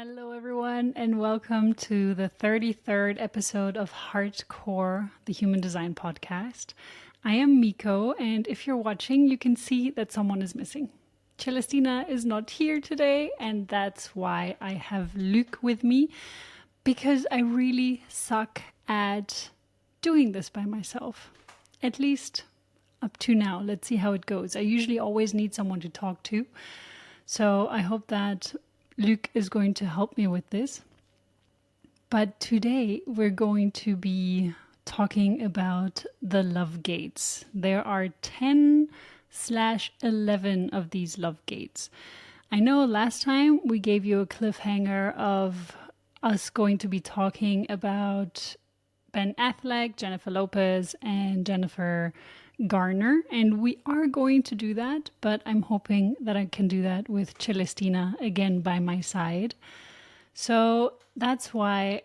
Hello, everyone, and welcome to the 33rd episode of Heartcore, the Human Design Podcast. I am Miko, and if you're watching, you can see that someone is missing. Celestina is not here today, and that's why I have Luc with me, because I really suck at doing this by myself. At least up to now. Let's see how it goes. I usually always need someone to talk to, so I hope that Luc is going to help me with this. But today we're going to be talking about the love gates. There are 10/11 of these love gates. I know last time we gave you a cliffhanger of us going to be talking about Ben Affleck, Jennifer Lopez, and Jennifer Garner, and we are going to do that, but I'm hoping that I can do that with Celestina again by my side. So that's why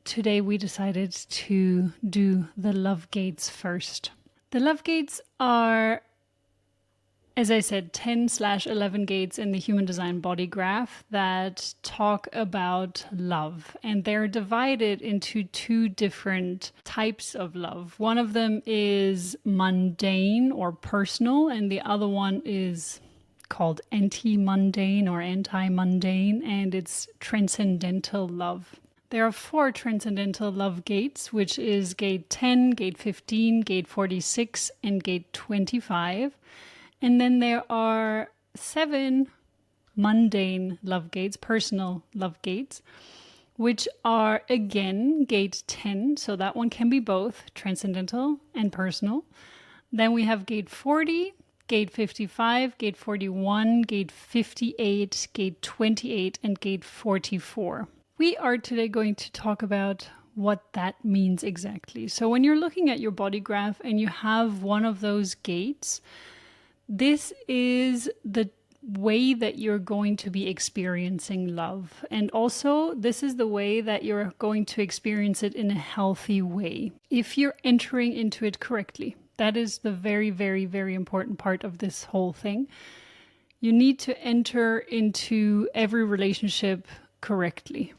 today we decided to do the love gates first. The love gates are, as I said, 10/11 gates in the human design body graph that talk about love. And they're divided into two different types of love. One of them is mundane or personal, and the other one is called anti-mundane or anti-mundane, and it's transcendental love. There are 4 transcendental love gates, which is gate 10, gate 15, gate 46, and gate 25. And then there are 7 mundane love gates, personal love gates, which are again gate 10. So that one can be both transcendental and personal. Then we have gate 40, gate 55, gate 41, gate 58, gate 28, and gate 44. We are today going to talk about what that means exactly. So when you're looking at your body graph and you have one of those gates, this is the way that you're going to be experiencing love. And also, this is the way that you're going to experience it in a healthy way. If you're entering into it correctly, that is the very, very, very important part of this whole thing. You need to enter into every relationship correctly.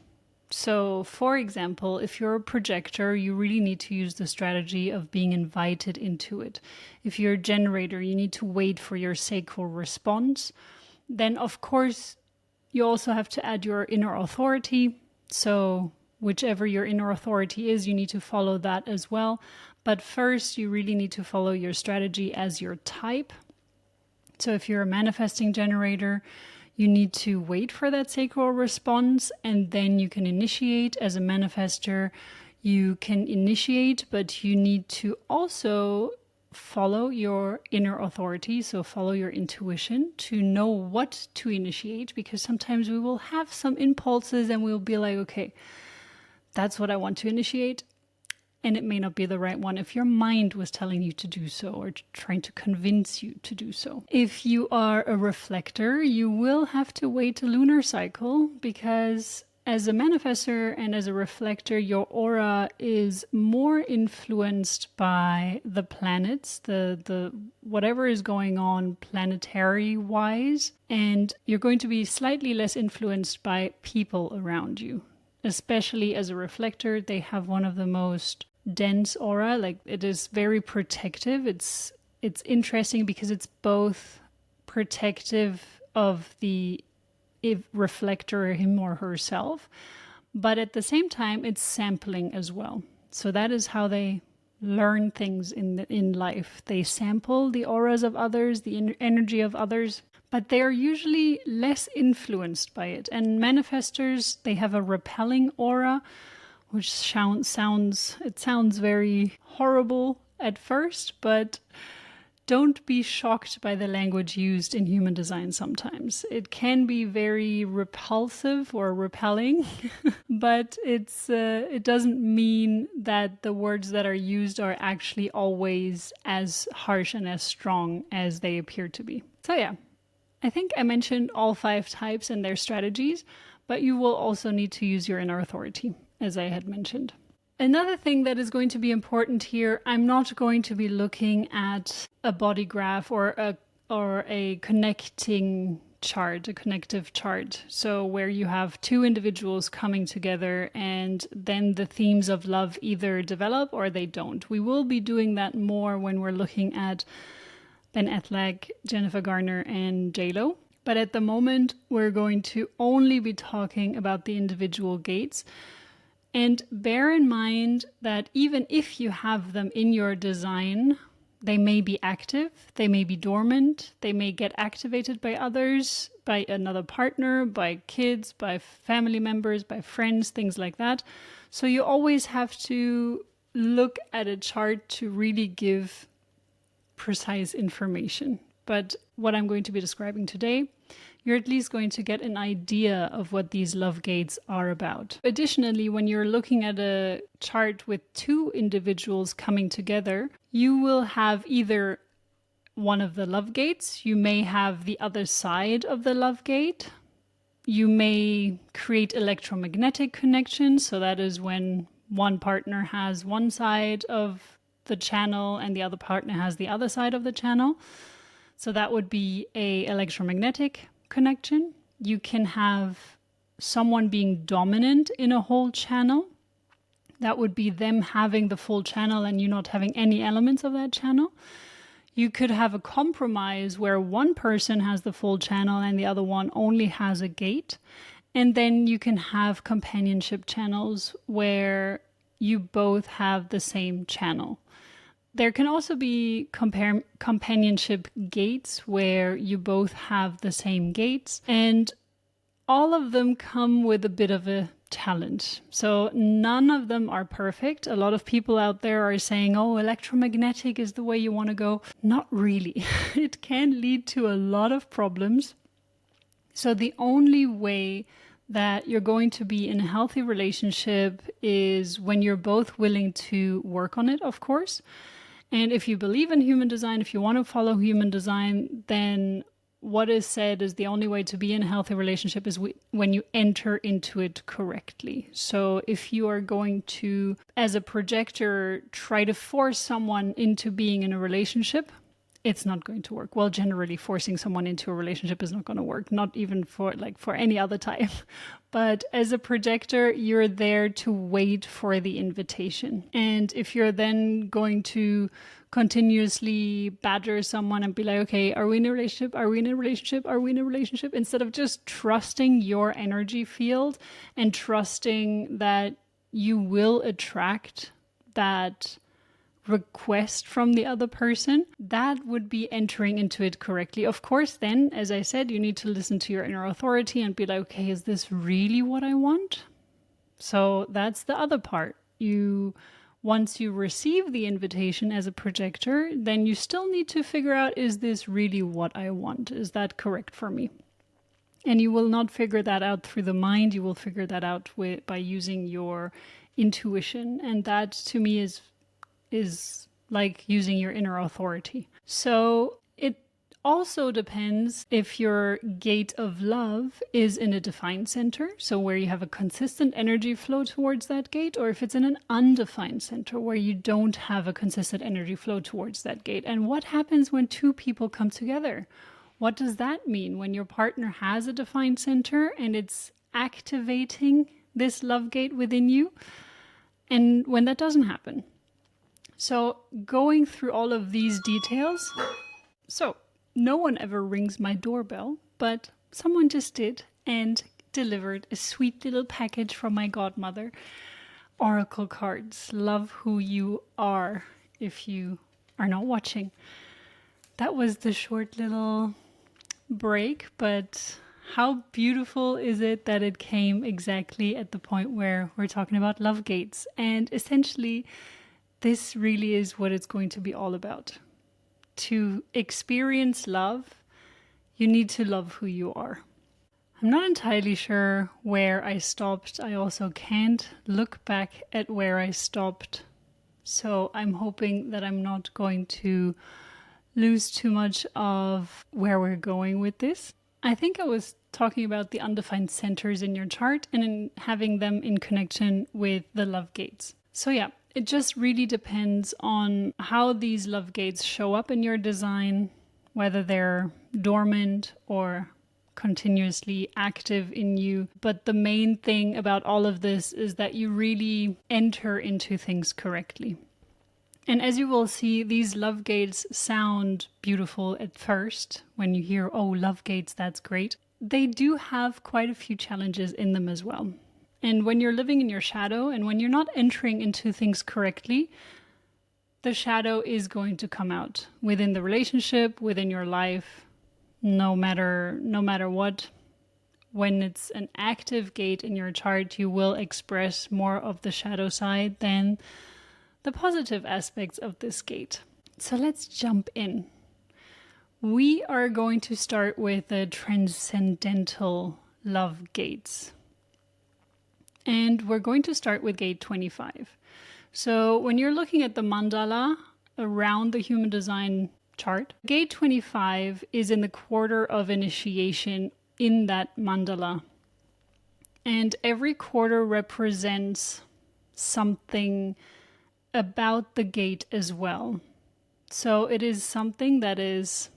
So, for example, if you're a projector, you really need to use the strategy of being invited into it. If you're a generator, you need to wait for your sacral response. Then, of course, you also have to add your inner authority. So, whichever your inner authority is, you need to follow that as well. But first, you really need to follow your strategy as your type. So, if you're a manifesting generator, you need to wait for that sacral response, and then you can initiate. As a manifester, you can initiate, but you need to also follow your inner authority, so follow your intuition to know what to initiate, because sometimes we will have some impulses and we'll be like, okay, that's what I want to initiate. And it may not be the right one if your mind was telling you to do so or trying to convince you to do so. If you are a reflector, you will have to wait a lunar cycle, because as a manifestor and as a reflector, your aura is more influenced by the planets, the whatever is going on planetary wise, and you're going to be slightly less influenced by people around you. Especially as a reflector, they have one of the most dense aura. Like, it is very protective. It's interesting because it's both protective of the reflector, him or herself, but at the same time it's sampling as well. So that is how they learn things in life. They sample the auras of others, the energy of others, but they are usually less influenced by it. And manifestors, they have a repelling aura, which sounds very horrible at first, but don't be shocked by the language used in human design sometimes. It can be very repulsive or repelling, but it doesn't mean that the words that are used are actually always as harsh and as strong as they appear to be. So yeah, I think I mentioned all 5 types and their strategies, but you will also need to use your inner authority, as I had mentioned. Another thing that is going to be important here, I'm not going to be looking at a body graph or a connecting chart, a connective chart. So where you have two individuals coming together and then the themes of love either develop or they don't. We will be doing that more when we're looking at Ben Affleck, Jennifer Garner, and JLo. But at the moment, we're going to only be talking about the individual gates. And bear in mind that even if you have them in your design, they may be active, they may be dormant, they may get activated by others, by another partner, by kids, by family members, by friends, things like that. So you always have to look at a chart to really give precise information. But what I'm going to be describing today, you're at least going to get an idea of what these love gates are about. Additionally, when you're looking at a chart with two individuals coming together, you will have either one of the love gates, you may have the other side of the love gate, you may create electromagnetic connections, so that is when one partner has one side of the channel and the other partner has the other side of the channel. So that would be a electromagnetic connection. You can have someone being dominant in a whole channel. That would be them having the full channel and you not having any elements of that channel. You could have a compromise where one person has the full channel and the other one only has a gate. And then you can have companionship channels where you both have the same channel. There can also be companionship gates where you both have the same gates, and all of them come with a bit of a challenge. So none of them are perfect. A lot of people out there are saying, oh, electromagnetic is the way you want to go. Not really. It can lead to a lot of problems. So the only way that you're going to be in a healthy relationship is when you're both willing to work on it, of course. And if you believe in human design, if you want to follow human design, then what is said is the only way to be in a healthy relationship is when you enter into it correctly. So if you are going to, as a projector, try to force someone into being in a relationship, it's not going to work. Well, generally forcing someone into a relationship is not going to work, not even for any other type. But as a projector, you're there to wait for the invitation. And if you're then going to continuously badger someone and be like, okay, are we in a relationship? Are we in a relationship? Are we in a relationship? Instead of just trusting your energy field and trusting that you will attract that request from the other person, that would be entering into it correctly. Of course, then, as I said, you need to listen to your inner authority and be like, okay, is this really what I want? So that's the other part. Once you receive the invitation as a projector, then you still need to figure out, is this really what I want? Is that correct for me? And you will not figure that out through the mind. You will figure that out by using your intuition. And that, to me, is like using your inner authority. So it also depends if your gate of love is in a defined center, so where you have a consistent energy flow towards that gate, or if it's in an undefined center where you don't have a consistent energy flow towards that gate. And what happens when two people come together? What does that mean when your partner has a defined center and it's activating this love gate within you? And when that doesn't happen? So going through all of these details. So no one ever rings my doorbell, but someone just did and delivered a sweet little package from my godmother. Oracle cards. Love who you are if you are not watching. That was the short little break, but how beautiful is it that it came exactly at the point where we're talking about love gates. And essentially, this really is what it's going to be all about. To experience love, you need to love who you are. I'm not entirely sure where I stopped. I also can't look back at where I stopped. So I'm hoping that I'm not going to lose too much of where we're going with this. I think I was talking about the undefined centers in your chart and in having them in connection with the love gates. So yeah, it just really depends on how these love gates show up in your design, whether they're dormant or continuously active in you. But the main thing about all of this is that you really enter into things correctly. And as you will see, these love gates sound beautiful at first. When you hear, oh, love gates, that's great. They do have quite a few challenges in them as well. And when you're living in your shadow and when you're not entering into things correctly, the shadow is going to come out within the relationship, within your life, no matter what. When it's an active gate in your chart, you will express more of the shadow side than the positive aspects of this gate. So let's jump in. We are going to start with the transcendental love gates. And we're going to start with gate 25. So when you're looking at the mandala around the human design chart, gate 25 is in the quarter of initiation in that mandala. And every quarter represents something about the gate as well. So it is something that is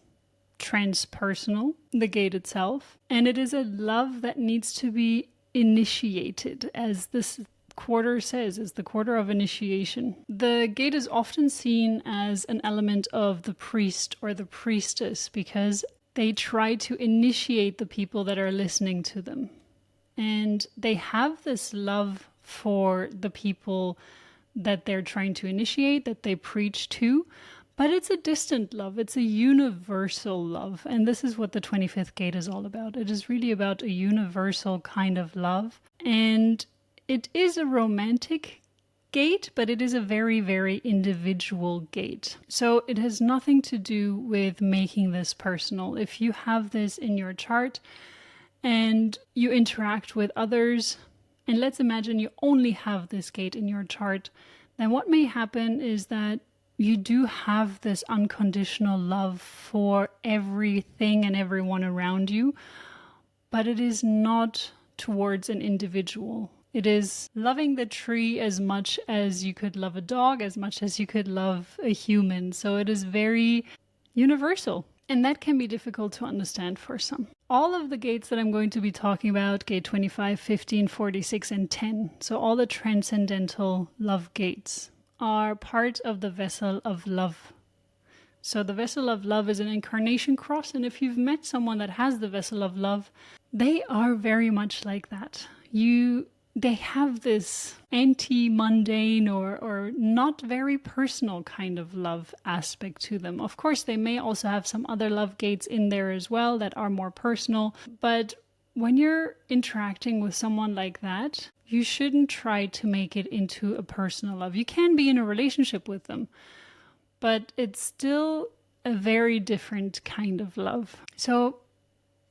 transpersonal, the gate itself, and it is a love that needs to be initiated, as this quarter says, is the quarter of initiation. The gate is often seen as an element of the priest or the priestess because they try to initiate the people that are listening to them. And they have this love for the people that they're trying to initiate, that they preach to, but it's a distant love. It's a universal love. And this is what the 25th gate is all about. It is really about a universal kind of love. And it is a romantic gate, but it is a very, very individual gate. So it has nothing to do with making this personal. If you have this in your chart and you interact with others, and let's imagine you only have this gate in your chart, then what may happen is that you do have this unconditional love for everything and everyone around you, but it is not towards an individual. It is loving the tree as much as you could love a dog, as much as you could love a human. So it is very universal. And that can be difficult to understand for some. All of the gates that I'm going to be talking about, gate 25, 15, 46, and 10, so all the transcendental love gates, are part of the vessel of love. So the vessel of love is an incarnation cross, and if you've met someone that has the vessel of love, they are very much like that. They have this anti-mundane or not very personal kind of love aspect to them. Of course, they may also have some other love gates in there as well that are more personal. But when you're interacting with someone like that, you shouldn't try to make it into a personal love. You can be in a relationship with them, but it's still a very different kind of love. So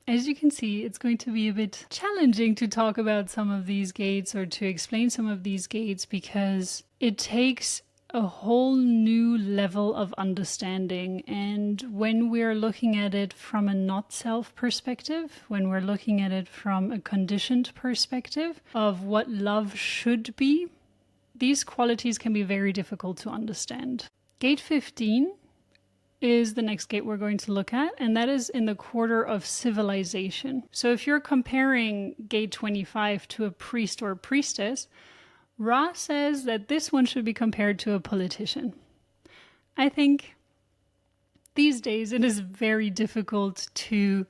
as you can see, it's going to be a bit challenging to talk about some of these gates or to explain some of these gates because it takes a whole new level of understanding. And when we're looking at it from a not-self perspective, when we're looking at it from a conditioned perspective of what love should be, these qualities can be very difficult to understand. Gate 15 is the next gate we're going to look at, and that is in the quarter of civilization. So if you're comparing gate 25 to a priest or a priestess, Ra says that this one should be compared to a politician. I think these days it is very difficult to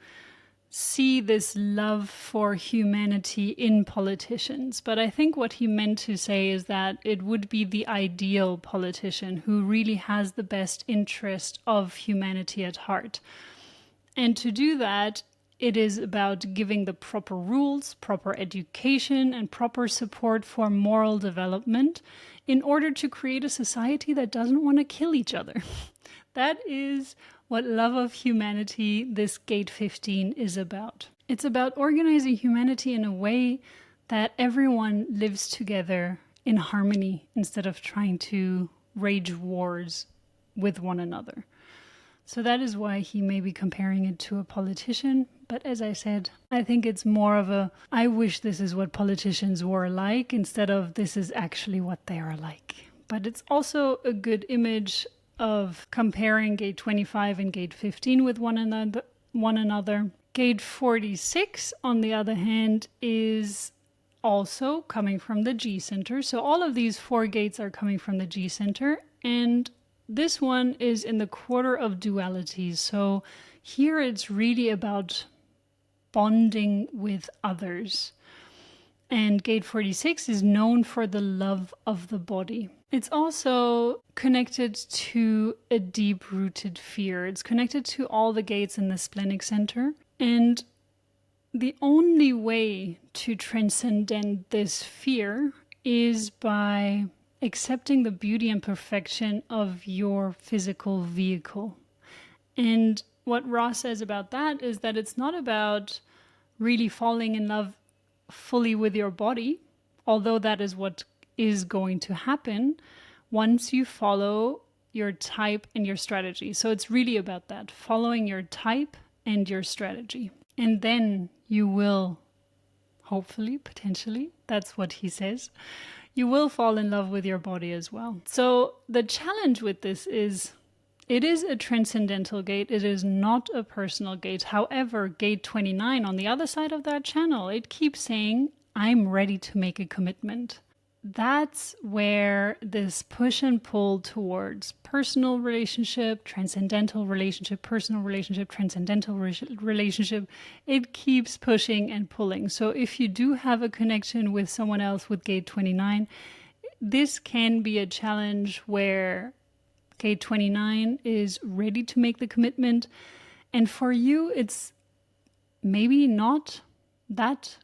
see this love for humanity in politicians. But I think what he meant to say is that it would be the ideal politician who really has the best interest of humanity at heart. And to do that, it is about giving the proper rules, proper education, and proper support for moral development in order to create a society that doesn't want to kill each other. That is what love of humanity, this gate 15, is about. It's about organizing humanity in a way that everyone lives together in harmony instead of trying to wage wars with one another. So that is why he may be comparing it to a politician. But as I said, I think it's more of a, I wish this is what politicians were like, instead of this is actually what they are like. But it's also a good image of comparing gate 25 and gate 15 with one another. Gate 46, on the other hand, is also coming from the G center. So all of these 4 gates are coming from the G center, and this one is in the quarter of duality. So here it's really about bonding with others. And gate 46 is known for the love of the body. It's also connected to a deep-rooted fear. It's connected to all the gates in the splenic center. And the only way to transcend this fear is by accepting the beauty and perfection of your physical vehicle. And what Ross says about that is that it's not about really falling in love fully with your body, although that is what is going to happen once you follow your type and your strategy. So it's really about that, following your type and your strategy. And then you will, hopefully, potentially, that's what he says, you will fall in love with your body as well. So the challenge with this is, it is a transcendental gate. It is not a personal gate. However, gate 29 on the other side of that channel, it keeps saying, I'm ready to make a commitment. That's where this push and pull towards personal relationship, transcendental relationship, personal relationship, transcendental relationship, it keeps pushing and pulling. So if you do have a connection with someone else with gate 29, this can be a challenge where gate 29 is ready to make the commitment. And for you, it's maybe not that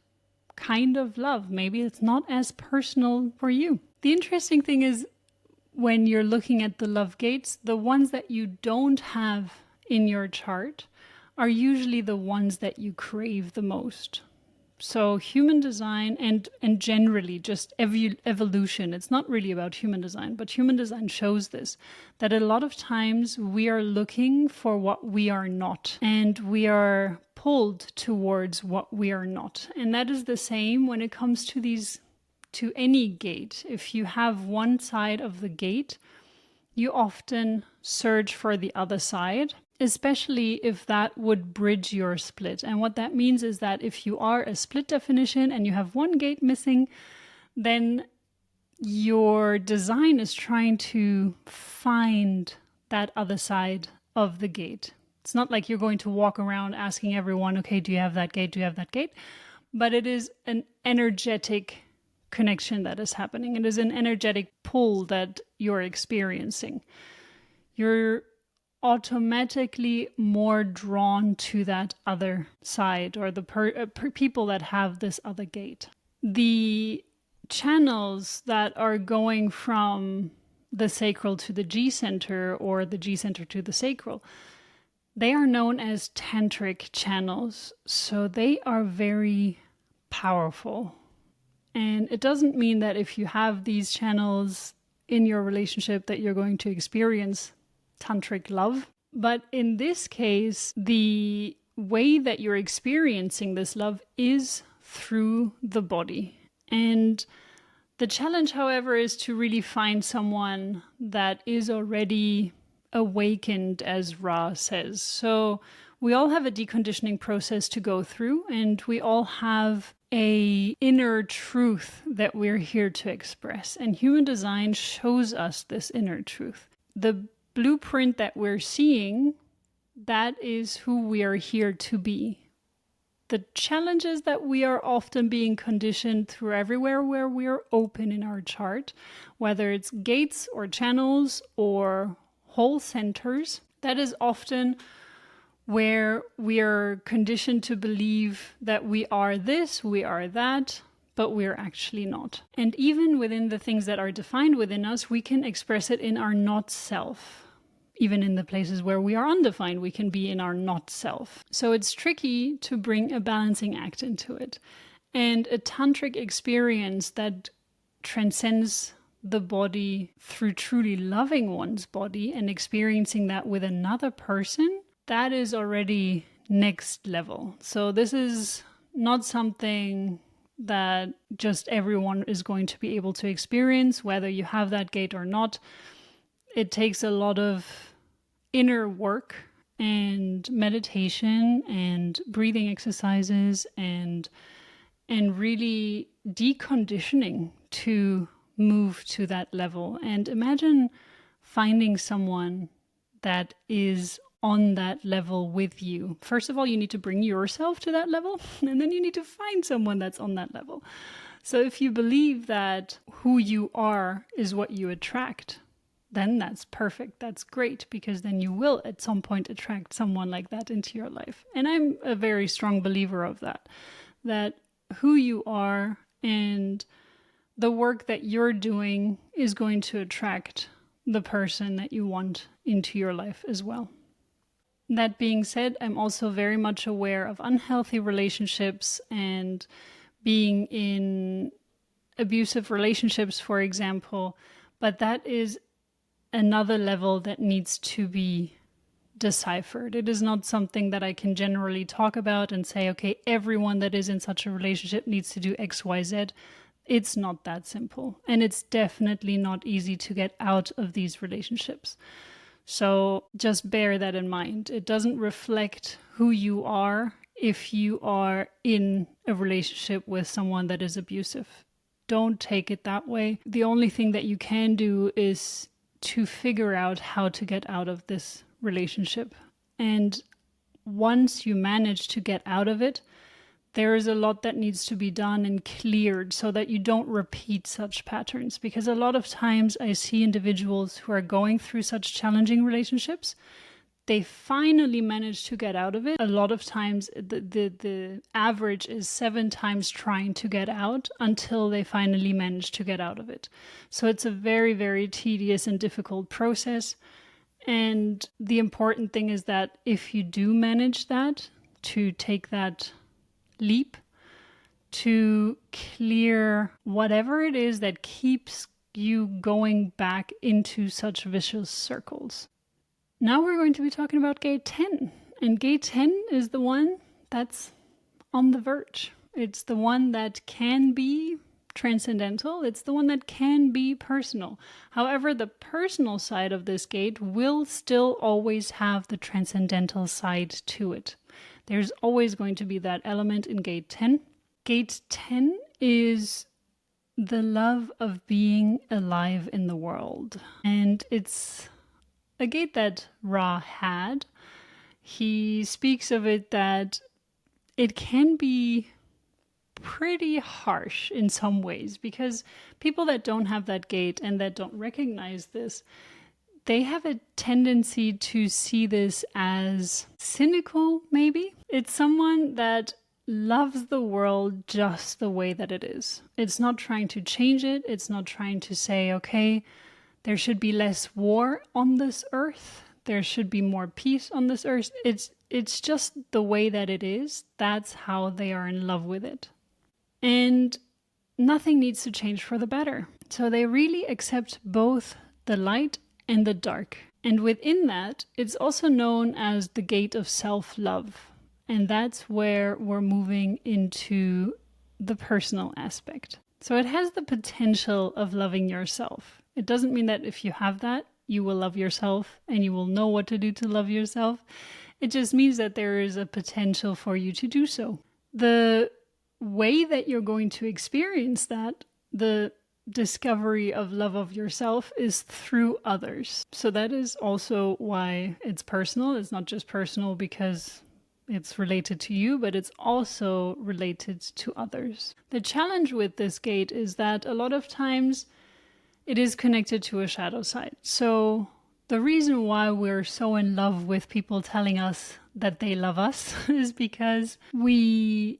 kind of love. Maybe it's not as personal for you. The interesting thing is, when you're looking at the love gates, the ones that you don't have in your chart are usually the ones that you crave the most. So human design and generally just evolution, it's not really about human design, but human design shows this, that a lot of times we are looking for what we are not, and we are pulled towards what we are not. And that is the same when it comes to any gate. If you have one side of the gate, you often search for the other side, especially if that would bridge your split. And what that means is that if you are a split definition and you have one gate missing, then your design is trying to find that other side of the gate. It's not like you're going to walk around asking everyone, okay, do you have that gate? Do you have that gate? But it is an energetic connection that is happening. It is an energetic pull that you're experiencing. You're automatically more drawn to that other side, or the people that have this other gate. The channels that are going from the sacral to the G center, or the G center to the sacral, they are known as tantric channels. So they are very powerful. And it doesn't mean that if you have these channels in your relationship that you're going to experience tantric love. But in this case, the way that you're experiencing this love is through the body. And the challenge, however, is to really find someone that is already awakened, as Ra says. So we all have a deconditioning process to go through, and we all have an inner truth that we're here to express. And human design shows us this inner truth. The blueprint that we're seeing, that is who we are here to be. The challenge is that we are often being conditioned through everywhere where we are open in our chart, whether it's gates or channels or whole centers. That is often where we are conditioned to believe that we are this, we are that, but we're actually not. And even within the things that are defined within us, we can express it in our not self. Even in the places where we are undefined, we can be in our not self. So it's tricky to bring a balancing act into it. And a tantric experience that transcends the body through truly loving one's body and experiencing that with another person, that is already next level. So this is not something that just everyone is going to be able to experience, whether you have that gate or not. It takes a lot of inner work and meditation and breathing exercises and really deconditioning to move to that level. And imagine finding someone that is on that level with you. First of all, you need to bring yourself to that level, and then you need to find someone that's on that level. So if you believe that who you are is what you attract, then that's perfect. That's great, because then you will at some point attract someone like that into your life. And I'm a very strong believer of that, that who you are and the work that you're doing is going to attract the person that you want into your life as well. That being said, I'm also very much aware of unhealthy relationships and being in abusive relationships, for example, but that is another level that needs to be deciphered. It is not something that I can generally talk about and say, okay, everyone that is in such a relationship needs to do X, Y, Z. It's not that simple. And it's definitely not easy to get out of these relationships. So just bear that in mind. It doesn't reflect who you are if you are in a relationship with someone that is abusive. Don't take it that way. The only thing that you can do is to figure out how to get out of this relationship. And once you manage to get out of it, there is a lot that needs to be done and cleared so that you don't repeat such patterns. Because a lot of times I see individuals who are going through such challenging relationships, they finally manage to get out of it. A lot of times the average is 7 times trying to get out until they finally manage to get out of it. So it's a very, very tedious and difficult process. And the important thing is that if you do manage that, to take that leap, to clear whatever it is that keeps you going back into such vicious circles. Now we're going to be talking about gate 10. And gate 10 is the one that's on the verge. It's the one that can be transcendental. It's the one that can be personal. However, the personal side of this gate will still always have the transcendental side to it. There's always going to be that element in gate 10. Gate 10 is the love of being alive in the world. And it's a gate that Ra had. He speaks of it that it can be pretty harsh in some ways, because people that don't have that gate and that don't recognize this, they have a tendency to see this as cynical, maybe. It's someone that loves the world just the way that it is. It's not trying to change it. It's not trying to say, okay, there should be less war on this earth. There should be more peace on this earth. It's just the way that it is. That's how they are in love with it. And nothing needs to change for the better. So they really accept both the light and the dark. And within that, it's also known as the gate of self-love. And that's where we're moving into the personal aspect. So it has the potential of loving yourself. It doesn't mean that if you have that, you will love yourself and you will know what to do to love yourself. It just means that there is a potential for you to do so. The way that you're going to experience that, the discovery of love of yourself, is through others. So that is also why it's personal. It's not just personal because it's related to you, but it's also related to others. The challenge with this gate is that a lot of times it is connected to a shadow side. So the reason why we're so in love with people telling us that they love us is because we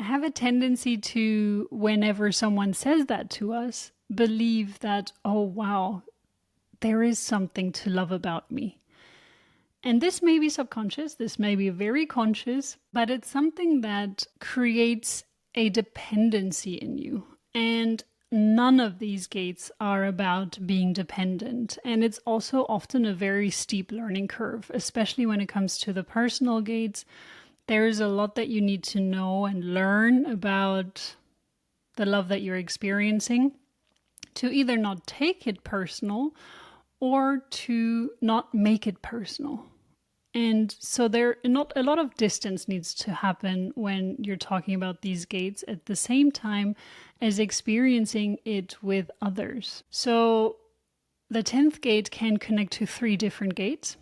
have a tendency to, whenever someone says that to us, believe that, oh wow, there is something to love about me. And this may be subconscious, this may be very conscious, but it's something that creates a dependency in you. And none of these gates are about being dependent. And it's also often a very steep learning curve, especially when it comes to the personal gates. There's a lot that you need to know and learn about the love that you're experiencing to either not take it personal or to not make it personal. And so there not a lot of distance needs to happen when you're talking about these gates at the same time as experiencing it with others. So the 10th gate can connect to 3 different gates.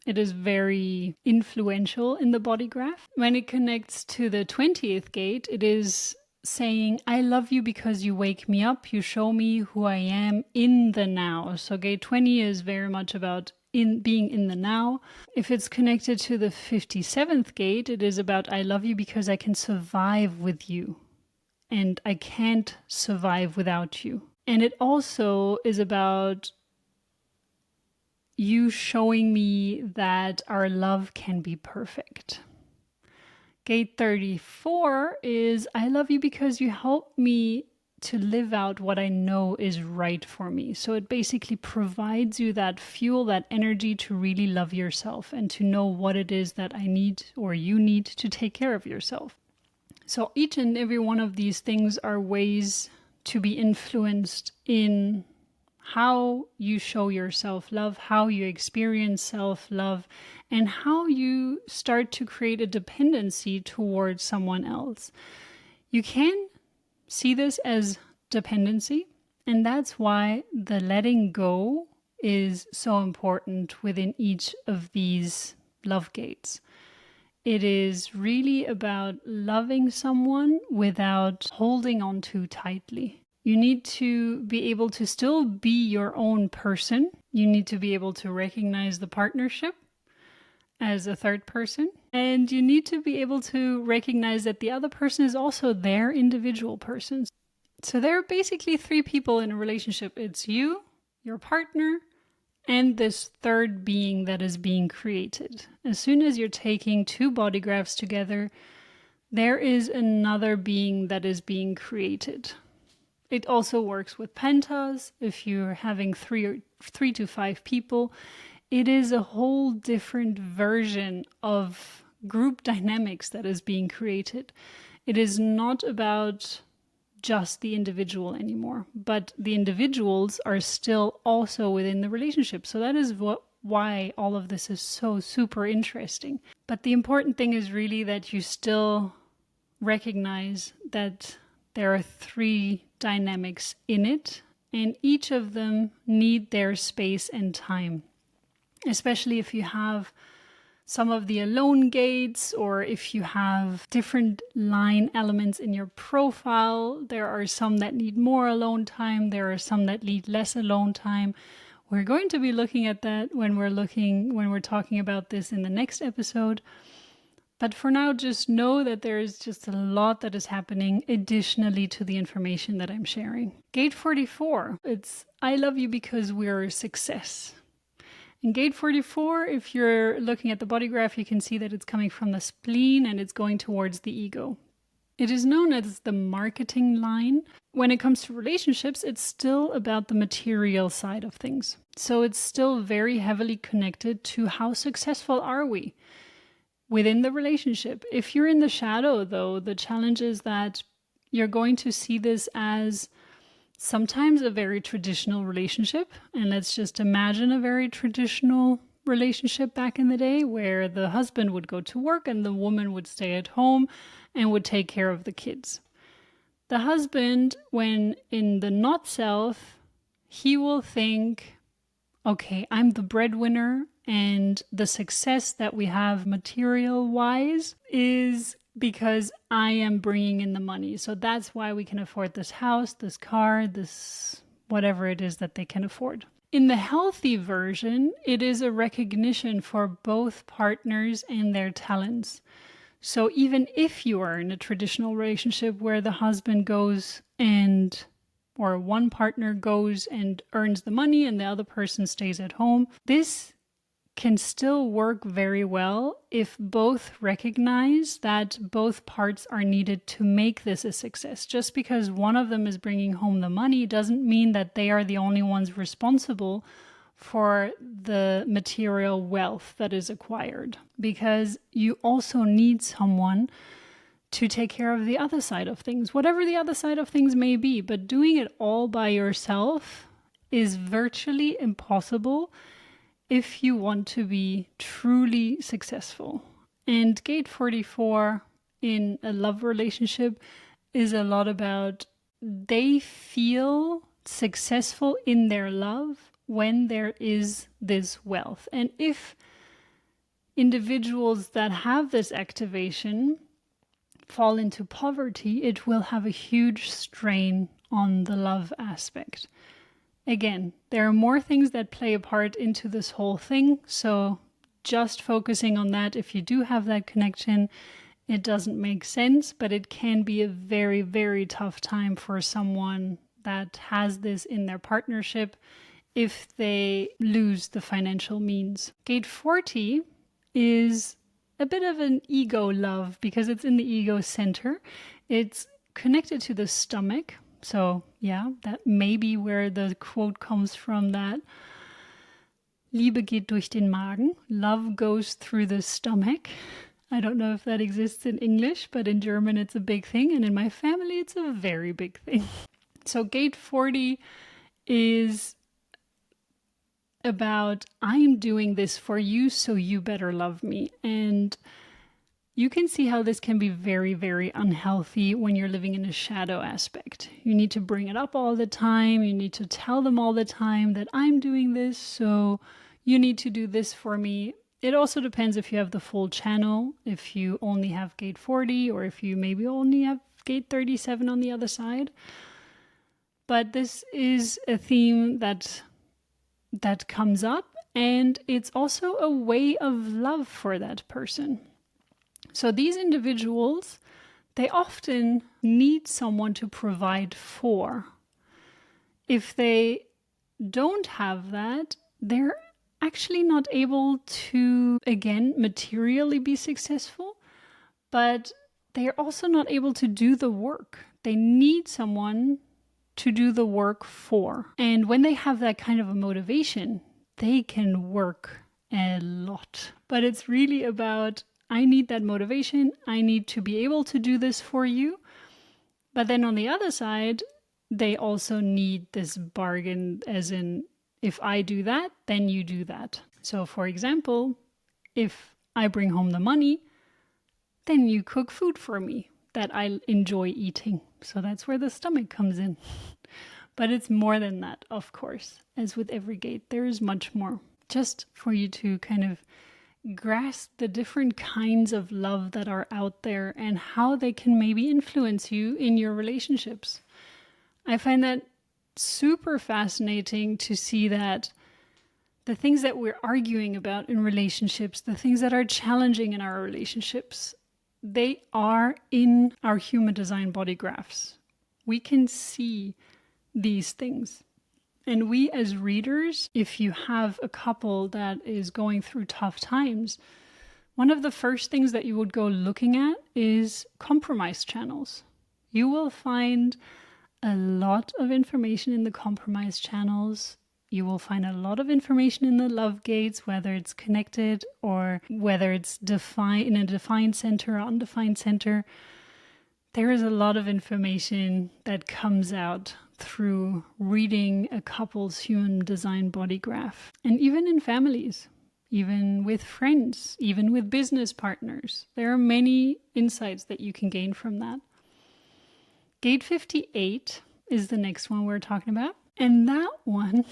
It is very influential in the body graph. When it connects to the 20th gate, it is saying, I love you because you wake me up, you show me who I am in the now. So gate 20 is very much about being in the now. If it's connected to the 57th gate, it is about I love you because I can survive with you and I can't survive without you. And it also is about you showing me that our love can be perfect. Gate 34 is I love you because you help me to live out what I know is right for me. So it basically provides you that fuel, that energy to really love yourself and to know what it is that I need or you need to take care of yourself. So each and every one of these things are ways to be influenced in how you show yourself love, how you experience self-love, and how you start to create a dependency towards someone else. You can see this as dependency, and that's why the letting go is so important within each of these love gates. It is really about loving someone without holding on too tightly. You need to be able to still be your own person. You need to be able to recognize the partnership as a third person. And you need to be able to recognize that the other person is also their individual person. So there are basically 3 people in a relationship. It's you, your partner, and this third being that is being created. As soon as you're taking 2 body graphs together, there is another being that is being created. It also works with pentas. If you're having 3 to 5 people, it is a whole different version of group dynamics that is being created. It is not about just the individual anymore, but the individuals are still also within the relationship. So that is why all of this is so super interesting. But the important thing is really that you still recognize that there are 3 dynamics in it, and each of them need their space and time. Especially if you have some of the alone gates, or if you have different line elements in your profile. There are some that need more alone time. There are some that need less alone time. We're going to be looking at that when we're talking about this in the next episode. But for now, just know that there is just a lot that is happening additionally to the information that I'm sharing. Gate 44, it's I love you because we're a success. In gate 44, if you're looking at the body graph, you can see that it's coming from the spleen and it's going towards the ego. It is known as the marketing line. When it comes to relationships, it's still about the material side of things. So it's still very heavily connected to how successful are we within the relationship. If you're in the shadow, though, the challenge is that you're going to see this as sometimes a very traditional relationship. And let's just imagine a very traditional relationship back in the day where the husband would go to work and the woman would stay at home and would take care of the kids. The husband, when in the not self, he will think, okay, I'm the breadwinner, and the success that we have material-wise is because I am bringing in the money. So that's why we can afford this house, this car, this whatever it is that they can afford. In the healthy version, it is a recognition for both partners and their talents. So even if you are in a traditional relationship where the husband goes or one partner goes and earns the money and the other person stays at home, this can still work very well if both recognize that both parts are needed to make this a success. Just because one of them is bringing home the money doesn't mean that they are the only ones responsible for the material wealth that is acquired, because you also need someone to take care of the other side of things, whatever the other side of things may be. But doing it all by yourself is virtually impossible if you want to be truly successful. And gate 44 in a love relationship is a lot about they feel successful in their love when there is this wealth. And if individuals that have this activation fall into poverty, it will have a huge strain on the love aspect. Again, there are more things that play a part into this whole thing, so just focusing on that, if you do have that connection, it doesn't make sense, but it can be a very, very tough time for someone that has this in their partnership if they lose the financial means. Gate 40 is a bit of an ego love because it's in the ego center. It's connected to the stomach. So yeah, that may be where the quote comes from, that Liebe geht durch den Magen. Love goes through the stomach. I don't know if that exists in English, but in German it's a big thing. And in my family, it's a very big thing. So gate 40 is about, I'm doing this for you, so you better love me. And you can see how this can be very, very unhealthy when you're living in a shadow aspect. You need to bring it up all the time. You need to tell them all the time that I'm doing this, so you need to do this for me. It also depends if you have the full channel, if you only have gate 40, or if you maybe only have gate 37 on the other side. But this is a theme that comes up, and it's also a way of love for that person. So these individuals, they often need someone to provide for. If they don't have that, they're actually not able to, again, materially be successful, but they are also not able to do the work. They need someone to do the work for. And when they have that kind of a motivation, they can work a lot. But it's really about, I need that motivation. I need to be able to do this for you. But then on the other side, they also need this bargain, as in, if I do that, then you do that. So for example, if I bring home the money, then you cook food for me that I enjoy eating. So that's where the stomach comes in. But it's more than that, of course. As with every gate, there is much more. Just for you to kind of grasp the different kinds of love that are out there and how they can maybe influence you in your relationships. I find that super fascinating to see that the things that we're arguing about in relationships, the things that are challenging in our relationships, they are in our human design body graphs. We can see these things. And we as readers, if you have a couple that is going through tough times, one of the first things that you would go looking at is compromise channels. You will find a lot of information in the compromise channels. You will find a lot of information in the love gates, whether it's connected or whether it's defined in a defined center or undefined center. There is a lot of information that comes out through reading a couple's human design body graph. And even in families, even with friends, even with business partners, there are many insights that you can gain from that. Gate 58 is the next one we're talking about. And that one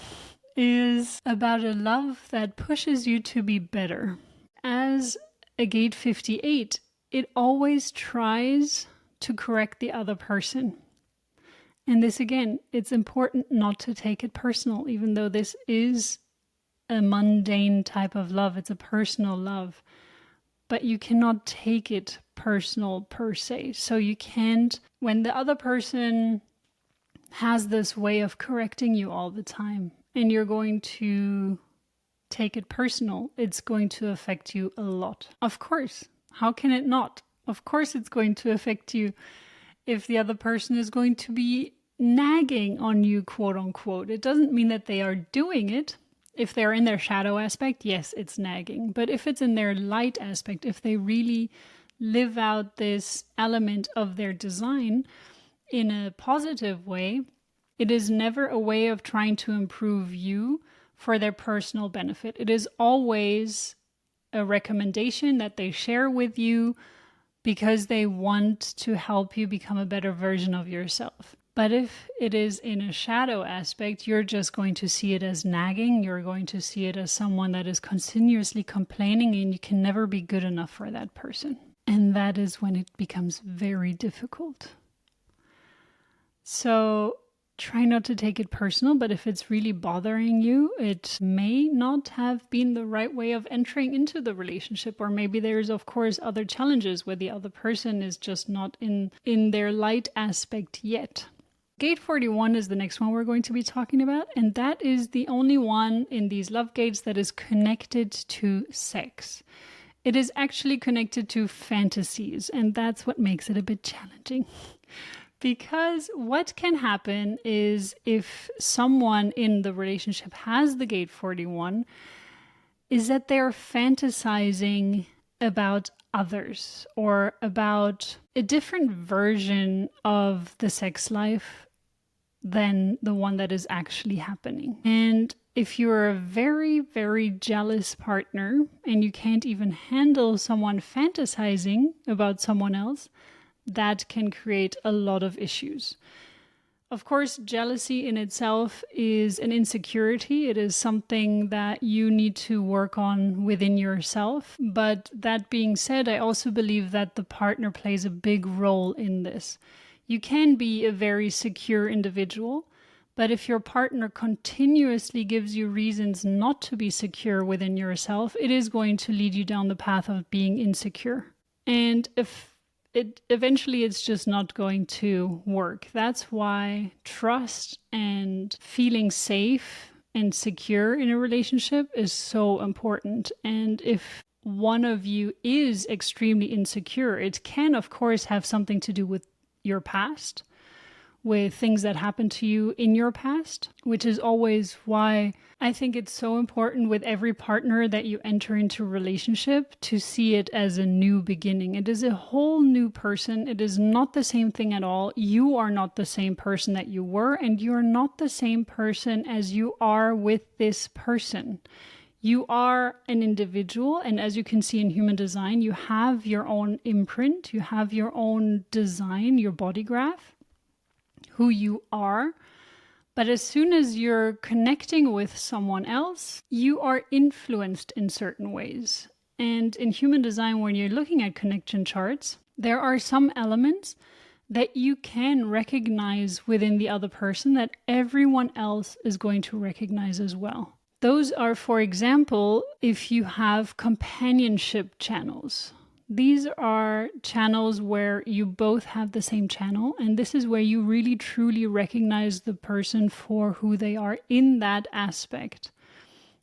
is about a love that pushes you to be better. As a gate 58, it always tries to correct the other person. And this, again, it's important not to take it personal, even though this is a mundane type of love. It's a personal love. But you cannot take it personal per se. So you can't, when the other person has this way of correcting you all the time and you're going to take it personal, it's going to affect you a lot. Of course, how can it not? Of course it's going to affect you if the other person is going to be nagging on you, quote unquote. It doesn't mean that they are doing it. If they're in their shadow aspect, yes, it's nagging. But if it's in their light aspect, if they really live out this element of their design in a positive way, it is never a way of trying to improve you for their personal benefit. It is always a recommendation that they share with you because they want to help you become a better version of yourself. But if it is in a shadow aspect, you're just going to see it as nagging. You're going to see it as someone that is continuously complaining, and you can never be good enough for that person. And that is when it becomes very difficult. So try not to take it personal, but if it's really bothering you, it may not have been the right way of entering into the relationship. Or maybe there's, of course, other challenges where the other person is just not in their light aspect yet. Gate 41 is the next one we're going to be talking about, and that is the only one in these love gates that is connected to sex. It is actually connected to fantasies, and that's what makes it a bit challenging. Because what can happen is if someone in the relationship has the gate 41, is that they're fantasizing about others or about a different version of the sex life than the one that is actually happening. And if you're a very, very jealous partner and you can't even handle someone fantasizing about someone else, that can create a lot of issues. Of course, jealousy in itself is an insecurity. It is something that you need to work on within yourself. But that being said, I also believe that the partner plays a big role in this. You can be a very secure individual, but if your partner continuously gives you reasons not to be secure within yourself, it is going to lead you down the path of being insecure. And if eventually it's just not going to work. That's why trust and feeling safe and secure in a relationship is so important. And if one of you is extremely insecure, it can, of course, have something to do with your past, with things that happened to you in your past, which is always why I think it's so important with every partner that you enter into a relationship to see it as a new beginning. It is a whole new person. It is not the same thing at all. You are not the same person that you were, and you're not the same person as you are with this person. You are an individual, and as you can see in human design, you have your own imprint, you have your own design, your body graph, who you are. But as soon as you're connecting with someone else, you are influenced in certain ways. And in human design, when you're looking at connection charts, there are some elements that you can recognize within the other person that everyone else is going to recognize as well. Those are, for example, if you have companionship channels. These are channels where you both have the same channel, and this is where you really truly recognize the person for who they are in that aspect.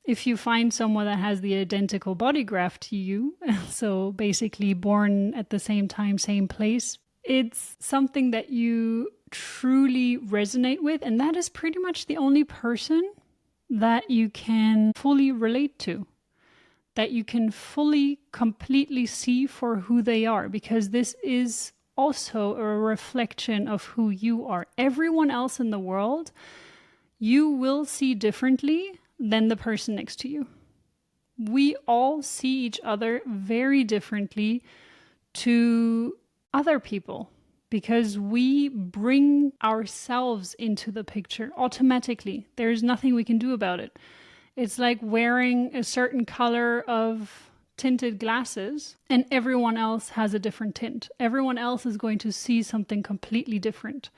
If you find someone that has the identical body graph to you, so basically born at the same time, same place, it's something that you truly resonate with, and that is pretty much the only person that you can fully relate to, that you can fully, completely see for who they are, because this is also a reflection of who you are. Everyone else in the world, you will see differently than the person next to you. We all see each other very differently to other people, because we bring ourselves into the picture automatically. There's nothing we can do about it. It's like wearing a certain color of tinted glasses and everyone else has a different tint. Everyone else is going to see something completely different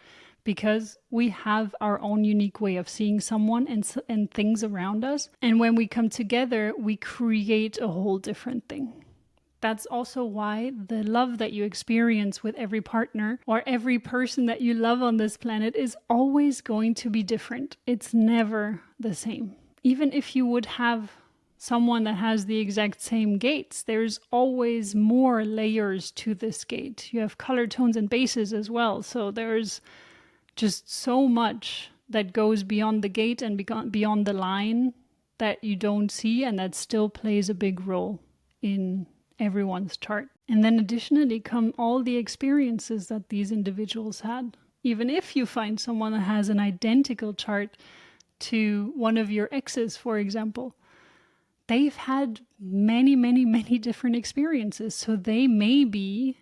because we have our own unique way of seeing someone and things around us. And when we come together, we create a whole different thing. That's also why the love that you experience with every partner or every person that you love on this planet is always going to be different. It's never the same. Even if you would have someone that has the exact same gates, there's always more layers to this gate. You have color tones and bases as well. So there's just so much that goes beyond the gate and beyond the line that you don't see, and that still plays a big role in everyone's chart. And then additionally come all the experiences that these individuals had. Even if you find someone that has an identical chart to one of your exes, for example. They've had many, many, many different experiences. So they may be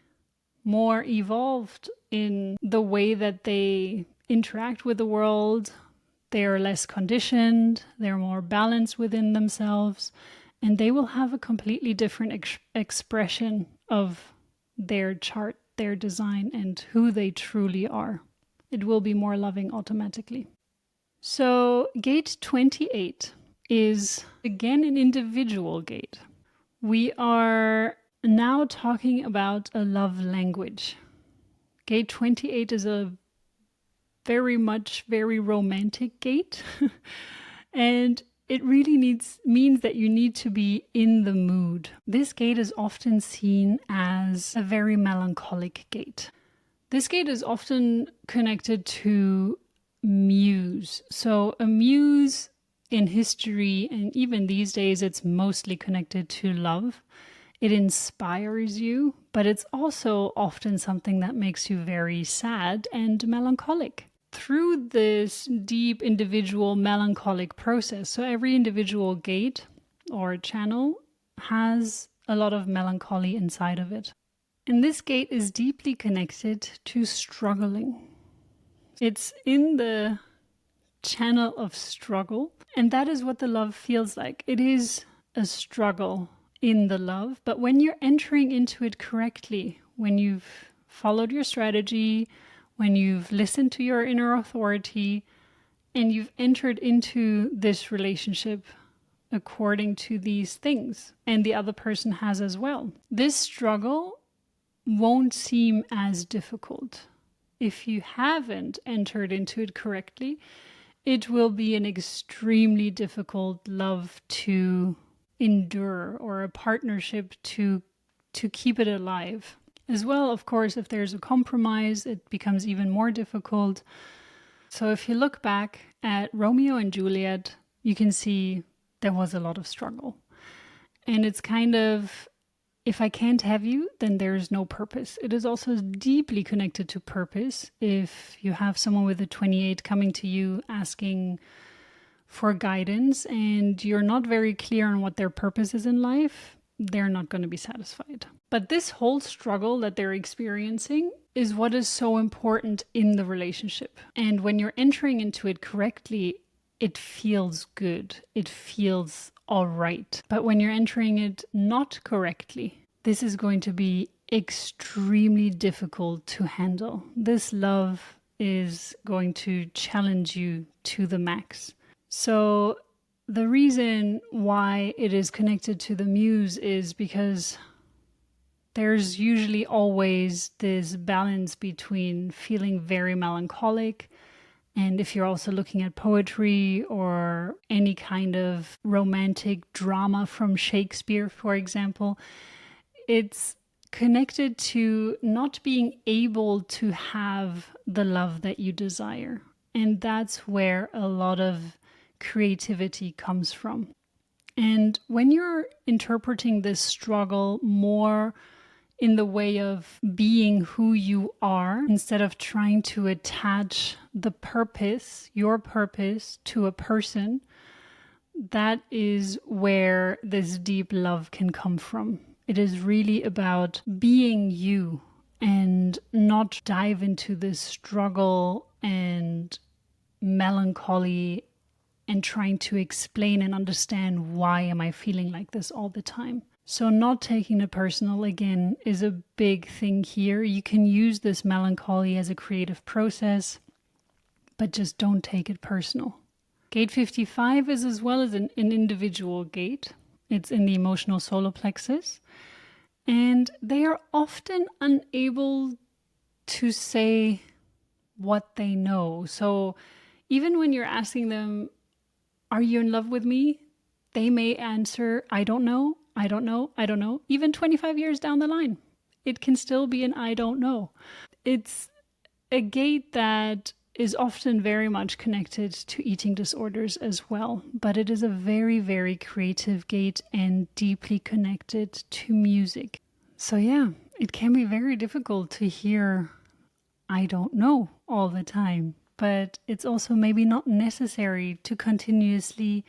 more evolved in the way that they interact with the world. They are less conditioned. They're more balanced within themselves. And they will have a completely different expression of their chart, their design, and who they truly are. It will be more loving automatically. So gate 28 is again an individual gate. We are now talking about a love language. Gate 28 is a very romantic gate. And it really means that you need to be in the mood. This gate is often seen as a very melancholic gate. This gate is often connected to muse. So a muse in history, and even these days, it's mostly connected to love. It inspires you, but it's also often something that makes you very sad and melancholic. Through this deep individual melancholic process, so every individual gate or channel has a lot of melancholy inside of it. And this gate is deeply connected to struggling. It's in the channel of struggle, and that is what the love feels like. It is a struggle in the love, but when you're entering into it correctly, when you've followed your strategy, when you've listened to your inner authority, and you've entered into this relationship according to these things, and the other person has as well, this struggle won't seem as difficult. If you haven't entered into it correctly, it will be an extremely difficult love to endure, or a partnership to keep it alive. As well, of course, if there's a compromise, it becomes even more difficult. So if you look back at Romeo and Juliet, you can see there was a lot of struggle. And it's kind of, if I can't have you, then there's no purpose. It is also deeply connected to purpose. If you have someone with a 28 coming to you asking for guidance and you're not very clear on what their purpose is in life, they're not going to be satisfied. But this whole struggle that they're experiencing is what is so important in the relationship. And when you're entering into it correctly, it feels good. It feels all right. But when you're entering it not correctly, this is going to be extremely difficult to handle. This love is going to challenge you to the max. So the reason why it is connected to the muse is because there's usually always this balance between feeling very melancholic, and if you're also looking at poetry or any kind of romantic drama from Shakespeare, for example, it's connected to not being able to have the love that you desire. And that's where a lot of creativity comes from. And when you're interpreting this struggle more in the way of being who you are, instead of trying to attach the purpose, your purpose, to a person, that is where this deep love can come from. It is really about being you and not dive into this struggle and melancholy and trying to explain and understand why am I feeling like this all the time. So not taking it personal, again, is a big thing here. You can use this melancholy as a creative process, but just don't take it personal. Gate 55 is as well as an individual gate. It's in the emotional solar plexus. And they are often unable to say what they know. So even when you're asking them, are you in love with me? They may answer, I don't know. I don't know. I don't know. Even 25 years down the line, it can still be an I don't know. It's a gate that is often very much connected to eating disorders as well. But it is a very, very creative gate and deeply connected to music. So yeah, it can be very difficult to hear I don't know all the time. but it's also maybe not necessary to continuously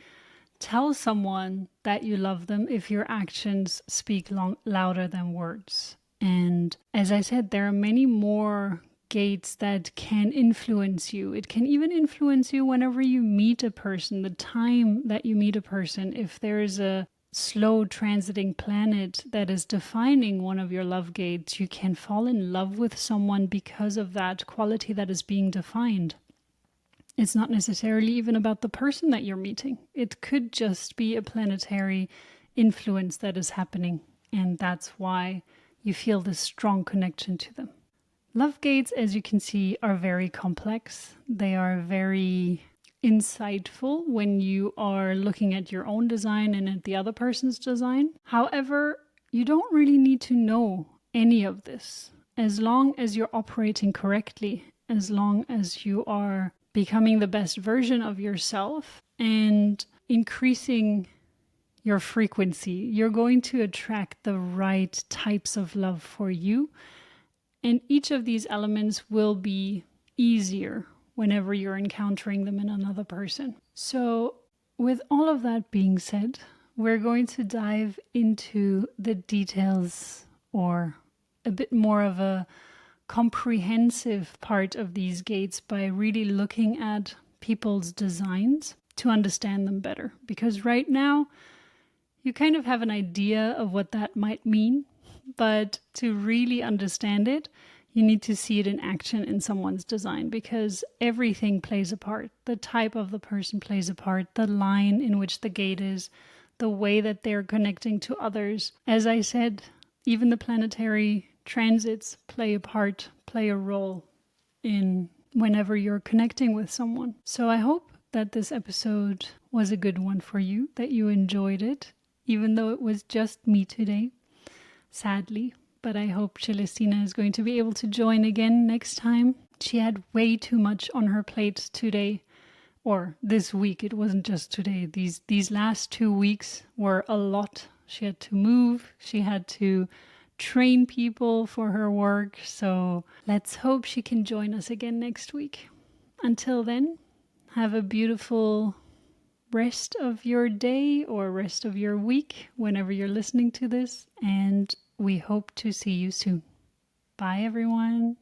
tell someone that you love them if your actions speak louder than words. And as I said, there are many more gates that can influence you. It can even influence you whenever you meet a person, the time that you meet a person. If there is a slow transiting planet that is defining one of your love gates, you can fall in love with someone because of that quality that is being defined. It's not necessarily even about the person that you're meeting. It could just be a planetary influence that is happening, and that's why you feel this strong connection to them. Love gates, as you can see, are very complex. They are very insightful when you are looking at your own design and at the other person's design. However, you don't really need to know any of this. As long as you're operating correctly, as long as you are becoming the best version of yourself and increasing your frequency, you're going to attract the right types of love for you. And each of these elements will be easier whenever you're encountering them in another person. So with all of that being said, we're going to dive into the details, or a bit more of a comprehensive part of these gates, by really looking at people's designs to understand them better. Because right now, you kind of have an idea of what that might mean. But to really understand it, you need to see it in action in someone's design, because everything plays a part. The type of the person plays a part, the line in which the gate is, the way that they're connecting to others. As I said, even the planetary transits play a part, play a role in whenever you're connecting with someone. So I hope that this episode was a good one for you, that you enjoyed it, even though it was just me today. Sadly, but I hope Celestina is going to be able to join again next time. She had way too much on her plate today, or this week. It wasn't just today. These last 2 weeks were a lot. She had to move. She had to train people for her work. So let's hope she can join us again next week. Until then, have a beautiful rest of your day or rest of your week whenever you're listening to this, and we hope to see you soon. Bye, everyone.